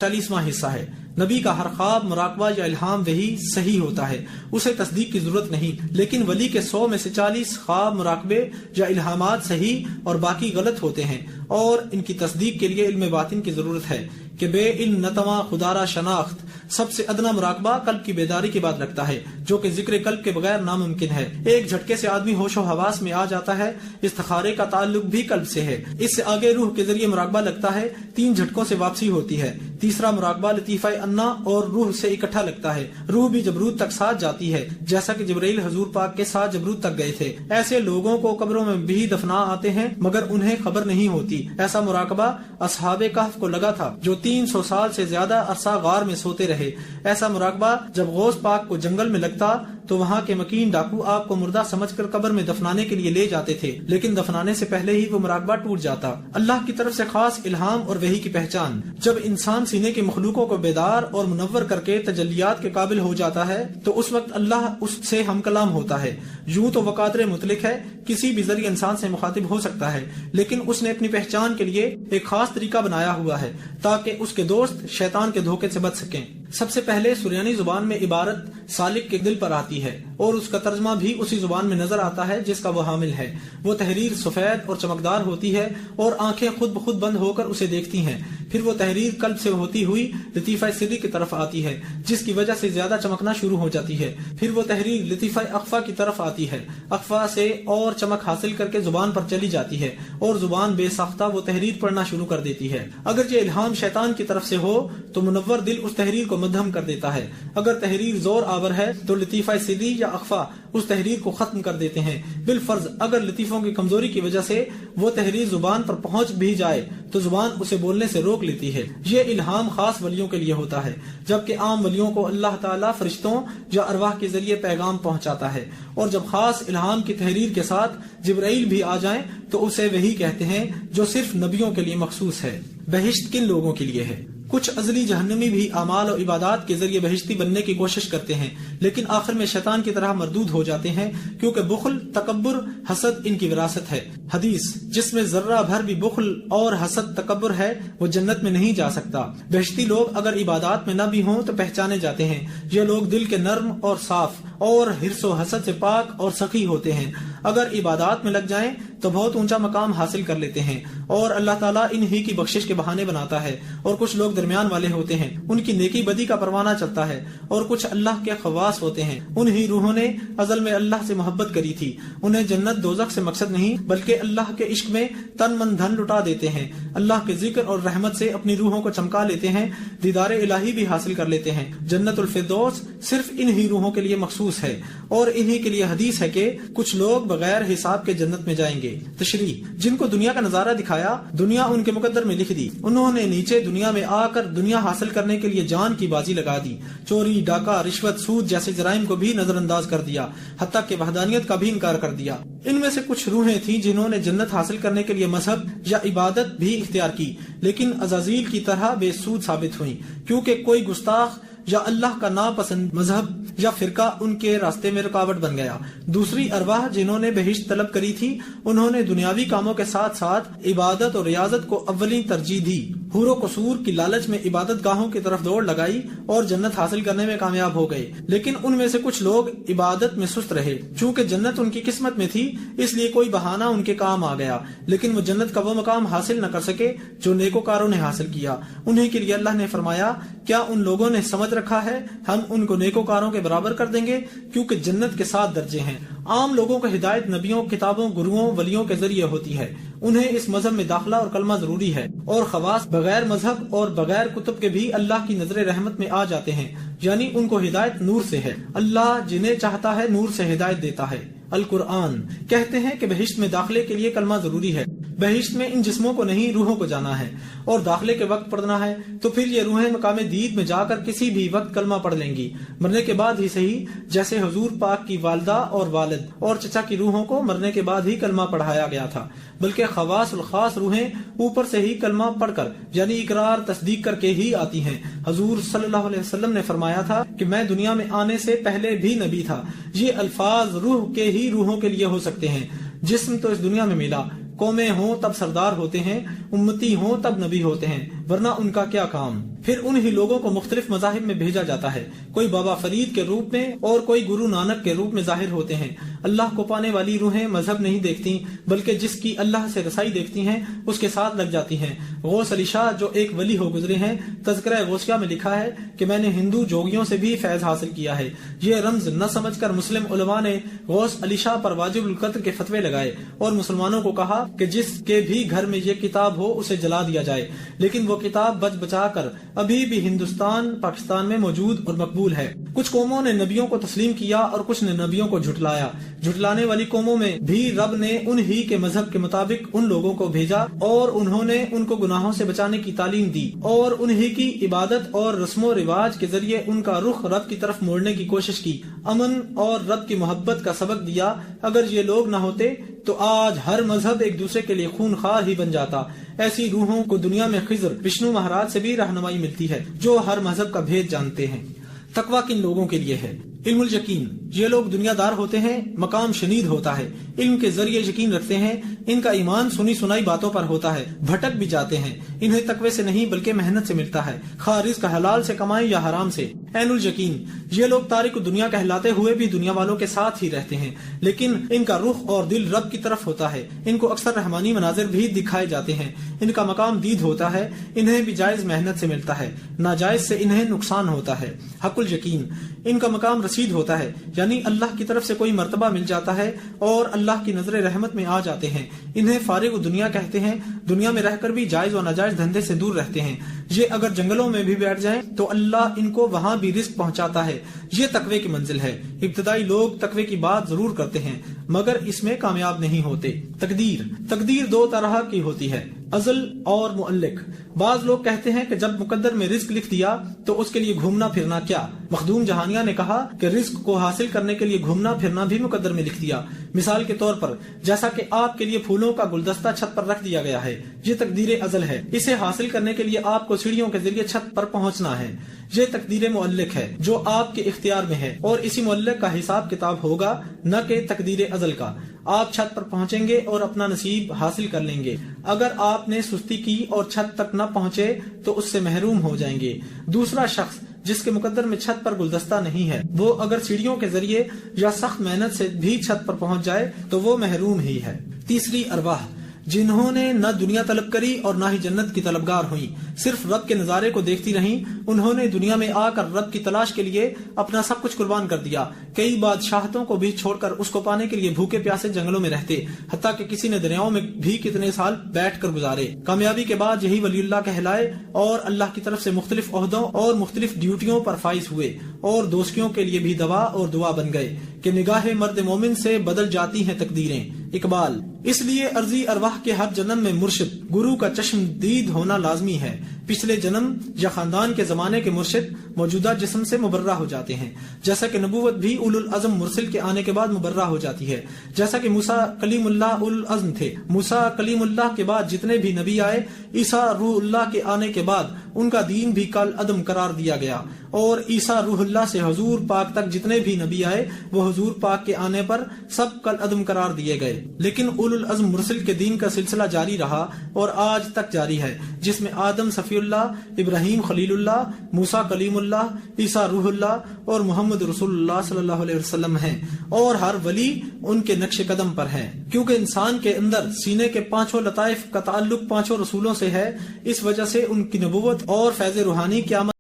40वां हिस्सा है। नबी का हर ख्वाब, मुराकबा या इल्हाम वही सही होता है, उसे तस्दीक की जरूरत नहीं। लेकिन वली के 100 में से 40 ख्वाब, मुराकबे या इल्हामात सही और बाकी गलत होते हैं, और इनकी तस्दीक के लिए इल्म बातिन की जरूरत है कि बे इल्म नतवा खुदारा शनाख्त सबसे अदना मुराकबा कल्ब की बेदारी के बाद लगता है, जो कि जिक्र कल्ब के बगैर नामुमकिन है। एक झटके से आदमी होशो हवास में आ जाता है, इस्तिखारे का ताल्लुक भी कल्ब से है। इससे आगे रूह के जरिए मुराकबा लगता है, 3 झटकों से वापसी होती है। तीसरा मुराकबा लतीफा अन्ना और रूह से इकट्ठा लगता है। रूह भी जबरूत तक साथ जाती है, जैसा कि जिब्राइल हुजूर पाक के साथ जबरूत तक गए थे। ऐसे लोगों को कब्रों में भी दफना आते हैं, मगर उन्हें खबर नहीं होती। ऐसा मुराकबा असहाबे कहफ को लगा था, जो 300 साल से ज्यादा अरसा गार में सोते रहे। ऐसा मुराकबा जब गौस पाक को जंगल में लगता तो वहाँ के मकीन डाकू आपको मुर्दा समझकर कब्र में दफनाने के लिए ले जाते थे, लेकिन दफनाने से पहले ही वो मुराकबा टूट जाता। अल्लाह की तरफ से खास इल्हाम और वही की पहचान। जब इंसान सीने के मखलूकों को बेदार और मुनव्वर करके तजल्लियात के काबिल हो जाता है, तो उस वक्त अल्लाह उससे हम कलाम होता है। यूं तो वकादर मुतलिक है, किसी भी जरिए इंसान से मुखातिब हो सकता है, लेकिन उसने अपनी पहचान के लिए एक खास तरीका बनाया हुआ है ताकि उसके दोस्त शैतान के धोखे से बच सकें। सबसे पहले सुरयानी जुबान में इबारत सालिक के दिल पर आती है, और उसका तर्जमा भी उसी जुबान में नजर आता है जिसका वो हामिल है। वो तहरीर सफेद और चमकदार होती है, और आंखें खुद ब खुद बंद होकर उसे देखती हैं। फिर वो तहरीर कल्ब से होती हुई लतीफा सिरी की तरफ आती है, जिसकी वजह से ज्यादा चमकना शुरू हो जाती है। फिर वो तहरीर लतीफा अख्फा की तरफ आती है, अख्फा से और चमक हासिल करके जुबान पर चली जाती है, और जुबान बेसाख्ता वो तहरीर पढ़ना शुरू कर देती है। अगर ये इल्हाम शैतान की तरफ से हो तो मुनव्वर दिल उस तहरीर को मध्यम कर देता है। अगर तहरीर जोर आवर है तो लतीफा सिरी या अख्फा उस तहरीर को खत्म कर देते हैं। बिलफर्ज अगर लतीफों की कमजोरी की वजह से वो तहरीर जुबान पर पहुंच भी जाए तो जुबान उसे बोलने से रोक लेती है। ये इल्हाम खास वलियों के लिए होता है, जबकि आम वलियों को अल्लाह ताला फरिश्तों या अरवाह के जरिए पैगाम पहुंचाता है। और जब खास इल्हाम की तहरीर के साथ जिब्राइल भी आ जाएं तो उसे वही कहते हैं जो सिर्फ नबियों के लिए मखसूस है। बहिश्त किन लोगों के लिए है? कुछ अजली जहन्नमी भी अमाल और इबादत के जरिए बहिश्ती बनने की कोशिश करते हैं, लेकिन आखिर में शैतान की तरह मरदूद हो जाते हैं, क्योंकि बुखल, तकब्बुर, हसद इनकी विरासत है। हदीस जिसमें जर्रा भर भी बुखल और हसद, तकब्बुर है, वो जन्नत में नहीं जा सकता। बहिश्ती लोग अगर इबादत में न भी हों तो पहचाने जाते हैं। ये लोग दिल के नर्म और साफ और हिर्सो हसद से पाक और सखी होते हैं। अगर इबादत में लग जाएं तो बहुत ऊंचा मकाम हासिल कर लेते हैं, और अल्लाह ताला इन्हीं की बख्शिश के बहाने बनाता है। और कुछ लोग दरमियान वाले होते हैं, उनकी नेकी बदी का परवाना चलता है, और कुछ अल्लाह के खवास होते हैं। उन्हीं रूहों ने अज़ल में अल्लाह से मोहब्बत करी थी। उन्हें जन्नत दोज़ख से मकसद नहीं, बल्कि अल्लाह के इश्क में तन मन धन लुटा देते हैं। अल्लाह के जिक्र और रहमत से अपनी रूहों को चमका लेते हैं, दीदारे इलाही भी हासिल कर लेते हैं। जन्नतुल फिरदौस सिर्फ इन्हीं रूहों के लिए मखसूस है, और इन्हीं के लिए हदीस है कि कुछ लोग बगैर हिसाब के जन्नत में जाएंगे। तशरीह जिनको दुनिया का नजारा दिखाया, दुनिया उनके मुकद्दर में लिख दी। उन्होंने नीचे दुनिया में आकर दुनिया हासिल करने के लिए जान की बाजी लगा दी। चोरी, डाका, रिश्वत, सूद जैसे जराइम को भी नजरअंदाज कर दिया, हत्ता कि वहदानियत का भी इनकार कर दिया। इनमें से कुछ रूहें थीं जिन्होंने जन्नत हासिल करने के लिए मजहब या इबादत भी इख्तियार की, लेकिन अजाजील की तरह बेसूद साबित हुई, क्योंकि कोई गुस्ताख या अल्लाह का नापसंद मजहब या फिरका उनके रास्ते में रुकावट बन गया। दूसरी अरवाह जिन्होंने बहिश्त तलब करी थी, उन्होंने दुनियावी कामों के साथ साथ इबादत और रियाजत को अव्वली तरजीह दी। हुरो कसूर की लालच में इबादत गाहों की तरफ दौड़ लगाई और जन्नत हासिल करने में कामयाब हो गए। लेकिन उनमें से कुछ लोग इबादत में सुस्त रहे। चूंकि जन्नत उनकी किस्मत में थी, इसलिए कोई बहाना उनके काम आ गया, लेकिन वो जन्नत का वो मकाम हासिल न कर सके जो नेकोकारों ने हासिल किया। उन्हीं के लिए अल्लाह ने फरमाया, क्या उन लोगों ने समझ रखा है हम उनको नेकोकारों के बराबर कर देंगे, क्योंकि जन्नत के 7 दर्जे हैं। आम लोगों को हिदायत नबियों, किताबों, गुरुओं, वलियों के जरिए होती है। उन्हें इस मजहब में दाखिला और कलमा जरूरी है, और खवास बगैर मजहब और बगैर कुतुब के भी अल्लाह की नजर रहमत में आ जाते हैं, यानी उनको हिदायत नूर से है। अल्लाह जिन्हें चाहता है नूर से हिदायत देता है। अल कुरआन कहते हैं कि बहिश्त में दाखिले के लिए कलमा जरूरी है। बहिश्त में इन जिस्मों को नहीं, रूहों को जाना है, और दाखिले के वक्त पढ़ना है तो फिर ये रूहें मकाम दीद में जाकर किसी भी वक्त कलमा पढ़ लेंगी, मरने के बाद ही सही। जैसे हुजूर पाक की वालदा और वालिद और चचा की रूहों को मरने के बाद ही कलमा पढ़ाया गया था, बल्कि खवास उल खास रूहें ऊपर से ही कलमा पढ़कर यानी इकरार तस्दीक करके ही आती हैं। हुजूर सल्लल्लाहु अलैहि वसल्लम ने फरमाया था कि मैं दुनिया में आने से पहले भी नबी था। ये अल्फाज रूह के ही रूहों के लिए हो सकते हैं। जिस्म तो इस दुनिया में मिला, कौमें हों तब सरदार होते हैं, उम्मती हों तब नबी होते हैं, वरना उनका क्या काम। پھر انہی لوگوں کو مختلف مذاہب میں بھیجا جاتا ہے، کوئی بابا فرید کے روپ میں اور کوئی گرو نانک کے روپ میں ظاہر ہوتے ہیں۔ اللہ کو پانے والی روحیں مذہب نہیں دیکھتی، بلکہ جس کی اللہ سے رسائی دیکھتی ہیں اس کے ساتھ لگ جاتی ہیں۔ غوث علی شاہ جو ایک ولی ہو گزرے ہیں، تذکرہ غوثیہ میں لکھا ہے کہ میں نے ہندو جوگیوں سے بھی فیض حاصل کیا ہے۔ یہ رمز نہ سمجھ کر مسلم علماء نے غوث علی شاہ پر واجب القتل کے فتوے لگائے اور مسلمانوں کو کہا کہ جس کے بھی گھر میں یہ کتاب ہو اسے جلا دیا جائے، لیکن وہ کتاب بچ بچا کر ابھی بھی ہندوستان پاکستان میں موجود اور مقبول ہے۔ کچھ قوموں نے نبیوں کو تسلیم کیا اور کچھ نے نبیوں کو جھٹلایا۔ جھٹلانے والی قوموں میں بھی رب نے انہی کے مذہب کے مطابق ان لوگوں کو بھیجا اور انہوں نے ان کو گناہوں سے بچانے کی تعلیم دی اور انہی کی عبادت اور رسم و رواج کے ذریعے ان کا رخ رب کی طرف موڑنے کی کوشش کی، امن اور رب کی محبت کا سبق دیا۔ اگر یہ لوگ نہ ہوتے تو آج ہر مذہب ایک دوسرے کے لیے خون خوار ہی بن جاتا۔ ایسی روحوں کو دنیا میں خضر وشنو مہاراج سے بھی رہنمائی ملتی ہے جو ہر مذہب کا بھید جانتے ہیں۔ تقویٰ کن لوگوں کے لیے ہے؟ علم الیقین، یہ لوگ دنیا دار ہوتے ہیں، مقام شنید ہوتا ہے، علم کے ذریعے یقین رکھتے ہیں، ان کا ایمان سنی سنائی باتوں پر ہوتا ہے، بھٹک بھی جاتے ہیں، انہیں تقوی سے نہیں بلکہ محنت سے ملتا ہے، خواہ رزق حلال سے کمائیں یا حرام سے۔ عین الیقین، یہ لوگ تارک دنیا کہلاتے ہوئے بھی دنیا والوں کے ساتھ ہی رہتے ہیں، لیکن ان کا رخ اور دل رب کی طرف ہوتا ہے، ان کو اکثر رحمانی مناظر بھی دکھائے جاتے ہیں، ان کا مقام دید ہوتا ہے، انہیں بھی جائز محنت سے ملتا ہے، ناجائز سے انہیں نقصان ہوتا ہے۔ حق الیقین، ان کا مقام رسید ہوتا ہے، یعنی اللہ کی طرف سے کوئی مرتبہ مل جاتا ہے اور اللہ کی نظر رحمت میں آ جاتے ہیں، انہیں فارغ دنیا کہتے ہیں، دنیا میں رہ کر بھی جائز و ناجائز دھندے سے دور رہتے ہیں، یہ اگر جنگلوں میں بھی بیٹھ جائیں تو اللہ ان کو وہاں بھی رزق پہنچاتا ہے، یہ تقوی کی منزل ہے۔ ابتدائی لوگ تقوی کی بات ضرور کرتے ہیں مگر اس میں کامیاب نہیں ہوتے۔ تقدیر دو طرح کی ہوتی ہے، ازل اور معلق۔ بعض لوگ کہتے ہیں کہ جب مقدر میں رزق لکھ دیا تو اس کے لیے گھومنا پھرنا کیا؟ مخدوم جہانیہ نے کہا کہ رزق کو حاصل کرنے کے لیے گھومنا پھرنا بھی مقدر میں لکھ دیا۔ مثال کے طور پر جیسا کہ آپ کے لیے پھولوں کا گلدستہ چھت پر رکھ دیا گیا ہے، یہ تقدیر ازل ہے، اسے حاصل کرنے کے لیے آپ کو سیڑھیوں کے ذریعے چھت پر پہنچنا ہے۔ یہ تقدیر معلق ہے جو آپ کے اختیار میں ہے اور اسی معلق کا حساب کتاب ہوگا، نہ کہ تقدیر ازل کا۔ آپ چھت پر پہنچیں گے اور اپنا نصیب حاصل کر لیں گے، اگر آپ نے سستی کی اور چھت تک نہ پہنچے تو اس سے محروم ہو جائیں گے۔ دوسرا شخص جس کے مقدر میں چھت پر گلدستہ نہیں ہے، وہ اگر سیڑھیوں کے ذریعے یا سخت محنت سے بھی چھت پر پہنچ جائے تو وہ محروم ہی ہے۔ تیسری ارواح، جنہوں نے نہ دنیا طلب کری اور نہ ہی جنت کی طلبگار ہوئی، صرف رب کے نظارے کو دیکھتی رہیں، انہوں نے دنیا میں آ کر رب کی تلاش کے لیے اپنا سب کچھ قربان کر دیا، کئی بادشاہتوں کو بھی چھوڑ کر اس کو پانے کے لیے بھوکے پیاسے جنگلوں میں رہتے، حتیٰ کہ کسی نے دریاؤں میں بھی کتنے سال بیٹھ کر گزارے۔ کامیابی کے بعد یہی ولی اللہ کہلائے اور اللہ کی طرف سے مختلف عہدوں اور مختلف ڈیوٹیوں پر فائز ہوئے اور دوستیوں کے لیے بھی دوا اور دعا بن گئے کہ نگاہ مرد مومن سے بدل جاتی ہیں تقدیریں۔ اقبال، اس لیے ارضی ارواح کے ہر جنم میں مرشد گرو کا چشم دید ہونا لازمی ہے۔ پچھلے جنم یا خاندان کے زمانے کے مرشد موجودہ جسم سے مبرہ ہو جاتے ہیں، جیسا کہ نبوت بھی اولو العزم مرسل کے آنے کے بعد مبرہ ہو جاتی ہے، جیسا کہ موسیٰ کلیم اللہ اولو العزم تھے۔ موسیٰ کلیم اللہ کے بعد جتنے بھی نبی آئے، عیسیٰ روح اللہ کے آنے کے بعد ان کا دین بھی کل عدم قرار دیا گیا، اور عیسیٰ روح اللہ سے حضور پاک تک جتنے بھی نبی آئے وہ حضور پاک کے آنے پر سب کل عدم قرار دیے گئے، لیکن اولو العزم مرسل کے دین کا سلسلہ جاری رہا اور آج تک جاری ہے، جس میں آدم صفی اللہ، ابراہیم خلیل اللہ، موسیٰ کلیم اللہ، عیسیٰ روح اللہ اور محمد رسول اللہ صلی اللہ علیہ وسلم ہیں، اور ہر ولی ان کے نقش قدم پر ہے، کیونکہ انسان کے اندر سینے کے پانچوں لطائف کا تعلق پانچوں رسولوں سے ہے، اس وجہ سے ان کی نبوت اور فیض روحانی قیامت